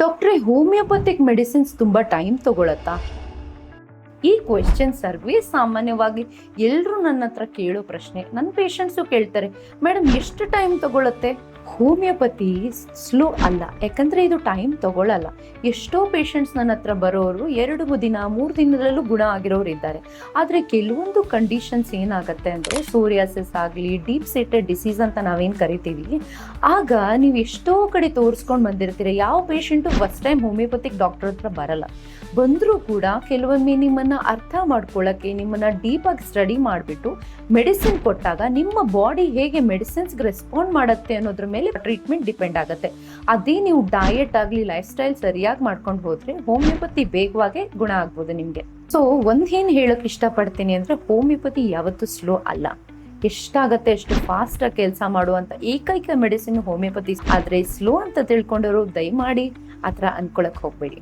ಡಾಕ್ಟ್ರೆ, homeopathic medicines ತುಂಬಾ time ತಗೊಳತ್ತಾ? ಈ ಕ್ವೆಶ್ಚನ್ ಸರ್ವೇ ಸಾಮಾನ್ಯವಾಗಿ ಎಲ್ಲರೂ ನನ್ನ ಹತ್ರ ಕೇಳೋ ಪ್ರಶ್ನೆ. ನನ್ನ ಪೇಷಂಟ್ಸು ಕೇಳ್ತಾರೆ, ಮೇಡಮ್ ಎಷ್ಟು ಟೈಮ್ ತಗೊಳತ್ತೆ? ಹೋಮಿಯೋಪತಿ ಸ್ಲೋ ಅಲ್ಲ, ಯಾಕಂದ್ರೆ ಇದು ಟೈಮ್ ತಗೊಳ್ಳಲ್ಲ. ಎಷ್ಟೋ ಪೇಷಂಟ್ಸ್ ನನ್ನ ಹತ್ರ ಬರೋರು 2 ದಿನ 3 ದಿನದಲ್ಲೂ ಗುಣ ಆಗಿರೋರು ಇದ್ದಾರೆ. ಆದರೆ ಕೆಲವೊಂದು ಕಂಡೀಷನ್ಸ್ ಏನಾಗುತ್ತೆ ಅಂದರೆ, ಸೋರಿಯಾಸಿಸ್ ಆಗಲಿ, ಡೀಪ್ ಸೀಟೆಡ್ ಡಿಸೀಸ್ ಅಂತ ನಾವೇನು ಕರಿತೀವಿ, ಆಗ ನೀವು ಎಷ್ಟೋ ಕಡೆ ತೋರಿಸ್ಕೊಂಡು ಬಂದಿರ್ತೀರ. ಯಾವ patient first time homeopathic doctor ಹತ್ರ ಬರಲ್ಲ. ಬಂದರೂ ಕೂಡ ಕೆಲವೊಮ್ಮೆ ನಿಮ್ಮನ್ನು ಅರ್ಥ ಮಾಡ್ಕೊಳ್ಳೋಕ್ಕೆ, ನಿಮ್ಮನ್ನು ಡೀಪಾಗಿ ಸ್ಟಡಿ ಮಾಡಿಬಿಟ್ಟು ಮೆಡಿಸಿನ್ ಕೊಟ್ಟಾಗ ನಿಮ್ಮ ಬಾಡಿ ಹೇಗೆ ಮೆಡಿಸಿನ್ಸ್ಗೆ ರೆಸ್ಪಾಂಡ್ ಮಾಡುತ್ತೆ ಅನ್ನೋದ್ರ ಮೇಲೆ ಟ್ರೀಟ್ಮೆಂಟ್ ಡಿಪೆಂಡ್ ಆಗುತ್ತೆ. ಅದೇ ನೀವು ಡಯಟ್ ಆಗಲಿ, ಲೈಫ್ ಸ್ಟೈಲ್ ಸರಿಯಾಗಿ ಮಾಡ್ಕೊಂಡು ಹೋದರೆ ಹೋಮಿಯೋಪತಿ ಬೇಗವಾಗಿ ಗುಣ ಆಗ್ಬೋದು ನಿಮಗೆ. ಸೊ ಏನು ಹೇಳೋಕೆ ಇಷ್ಟಪಡ್ತೀನಿ ಅಂದರೆ, ಹೋಮಿಯೋಪತಿ ಯಾವತ್ತೂ ಸ್ಲೋ ಅಲ್ಲ. ಎಷ್ಟಾಗತ್ತೆ ಅಷ್ಟು ಫಾಸ್ಟಾಗಿ ಕೆಲಸ ಮಾಡುವಂಥ ಏಕೈಕ ಮೆಡಿಸಿನ್ ಹೋಮಿಯೋಪತಿ. ಆದರೆ ಸ್ಲೋ ಅಂತ ತಿಳ್ಕೊಂಡವರು ದಯಮಾಡಿ ಆ ಥರ ಅಂದ್ಕೊಳಕ್ಕೆ ಹೋಗಬೇಡಿ.